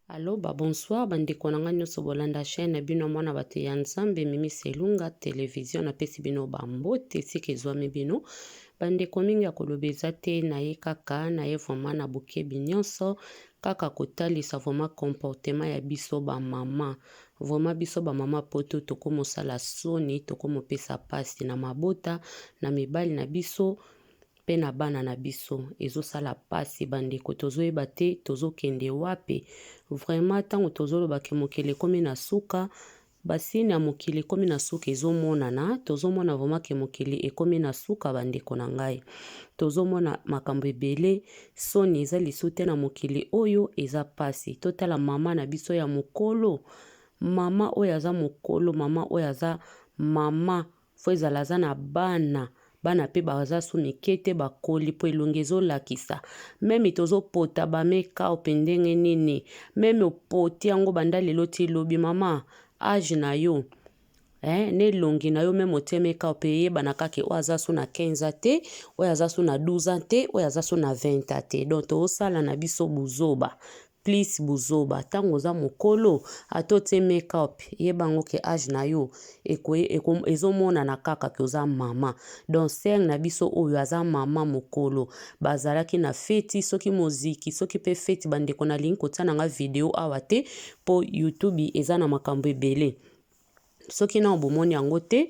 Allo bonsoir bandeko na nga nyonso bolanda chaîne bino mwana bato ya nzambe Mimi Selunga télévision napesi bino bambote esika ezwami bino bandeko mingi ya koloba eza te na ye kaka na ye vraiment na bokebi nyonso kaka kotalisa vraiment comportement ya biso bamama vraiment biso bamama poto tokomosala soni tokomopesa pasi na mabota na mibali na biso pe na bana na biso ezosala pasi bandeko tozoyeba te tozokende wapi vraiment ntango tozoloba ke mokili ekomi na suka basini ya mokili ekomi na suka ezomonana tozomona vraiment ke mokili ekomi na suka bandeko na ngai tozomona makambo ebele soni eza lisu te na mokili oyo eza pasi totala mama na biso ya mokolo mama oyo aza mokolo mama oyo aza mama fo ezala aza na bana pe baza su mike te bakoli po elongi ezolakisa meme tozopota bameka pe ndenge nini meme opoti yango banda lelo ti lobi mama age na yo nelongi na yo meme otiemeka pe yebana kaka oyo aza su na 15 te oyo aza su na 12 te oyo aza su na 20 te donc tozosala na biso buzoba please buzoba ntango oza mokolo atotie make-up yebango ke age na yo ezomonana kaka ke oza mama donc ser na biso oyo aza mama mokolo bazalaki na feti soki moziki soki pe feti bandeko na lingi kotia nanga video awa te po YouTube eza na makambo ebele soki na obomoni yango te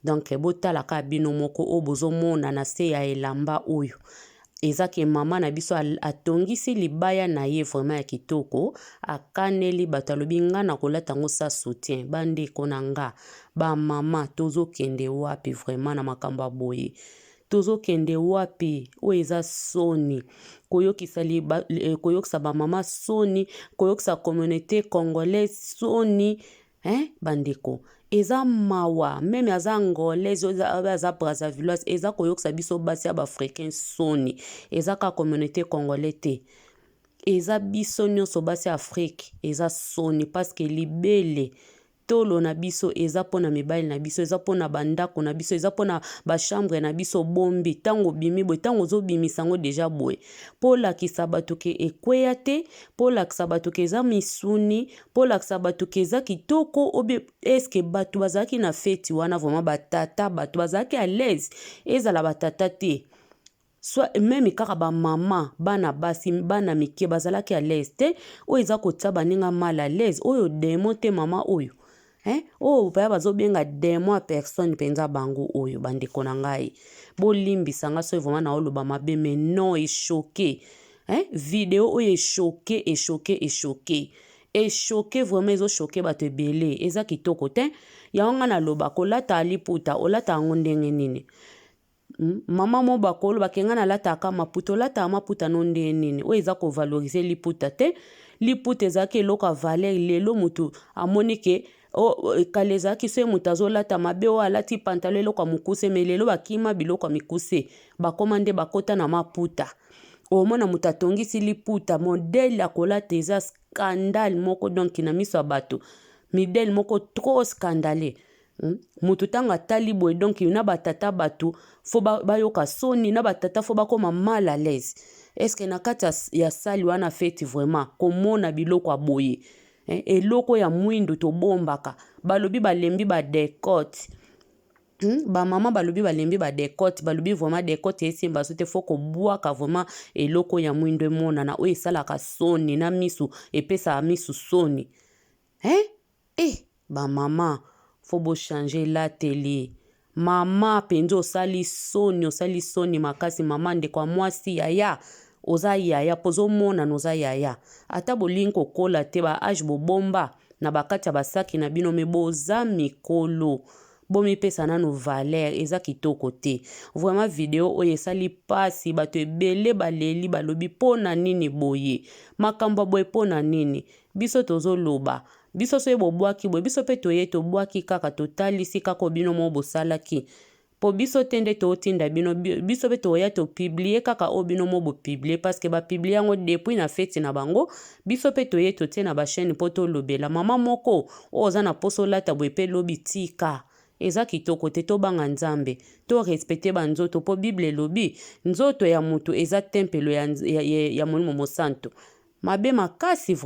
donc botalaka bino moko oyo bozomona na se ya elamba oyo eza ke mama na biso atongisi libaya na ye vraiment ya kitoko akaneli bato alobi nga na kolata yango sa soutien bandeko na nga bamama tozokende wapi vraiment na makambo ya boye tozokende wapi oyo eza soni koyokisa bamama soni koyokisa communauté congolaise soni bandeko eza mawa meme aza angolaise aza Brazzavilloise eza koyokisa biso basi ya baafricain soni eza ka communauté congolais te eza biso nyonso basi Afrique eza soni parce que libele tolo na biso eza pona mibali na biso eza pona bandako na biso eza pona bachambre na biso bombi tango bimi boye tango ozobimisa yango deja boye po lakisa bato ke ekweya te po lakisa bato ke eza misuni po lakisa bato ke eza kitoko obi eske bato bazalaki na feti wana vraiment batata bato bazalaki à l'aise ezala batata te soit même kaka bamama bana basi bana mike bazalaki à l'aise te oyo eza kotia baninga mal à l'aise oyo demo te mama oyo oyo baya bazobenga demo ya personne mpenza bango oyo bandeko na ngai bolimbisa nga soki vraiment na oloba mabe mais non echoke video oyo eshoke vraiment ezoshoke bato ebele eza kitoko te yango nga naloba kolata liputa olata yango ndenge nini mama mo bakolo bakenga na lata aka maputa olata maputa no ndenge nini oyo eza kovalorize liputa te liputa ezalaki eloko ya valer lelo mutu amoni ke kala ezalaki so ye moto azolata mabe oyo alati pantalo eloko ya mokuse me lelo bakima biloko ya mikuse bakoma nde bakota na maputa omona moto atongisi liputa modele ya kolata eza scandale moko donc na miso ya bato midele moko trop scandale moto ntango atali boye donc na batata bato fo bayoka soni na batata fo bakoma mal à l'aise eske na kati ya sali wana feti vraiment komona biloko ya boye eloko ya mwindu tobombaka balobi balembi badecote bamama balobi balembi badecote balobi vraiment decote esimba so te fo kobwaka vraiment eloko ya mwindu emonana oyo esalaka soni na misu epesaka misu soni bamama fo bochange l'atelier mama mpenza osali soni makasi mama ndeko ya mwasi yaya oza yaya po ozomonana oza yaya ata bolingi kokola te ba age bobomba na bakati ya basaki na bino me boza mikolo bomipesa nano valer eza kitoko te vraiment video oyo esali pasi bato ebele baleli balobi pona nini boye makambo boye pona nini biso tozoloba biso so ebobwaki boye biso pe toye tobwaki kaka totalisi kaka bino mo bosalaki po biso te nde totinda bino biso pe toya topiblie kaka o bino mo bopiblie parce que bapiblie yango depuis na feti na bango biso pe toye totie na bachaîne po tolobela mama moko oyo oza na poso lata boye pe lobi tika eza kitoko te tobanga nzambe to respecte banzoto po bible elobi nzoto ya mutu eza tempelo ya molimo mosanto mabe makasi vraiment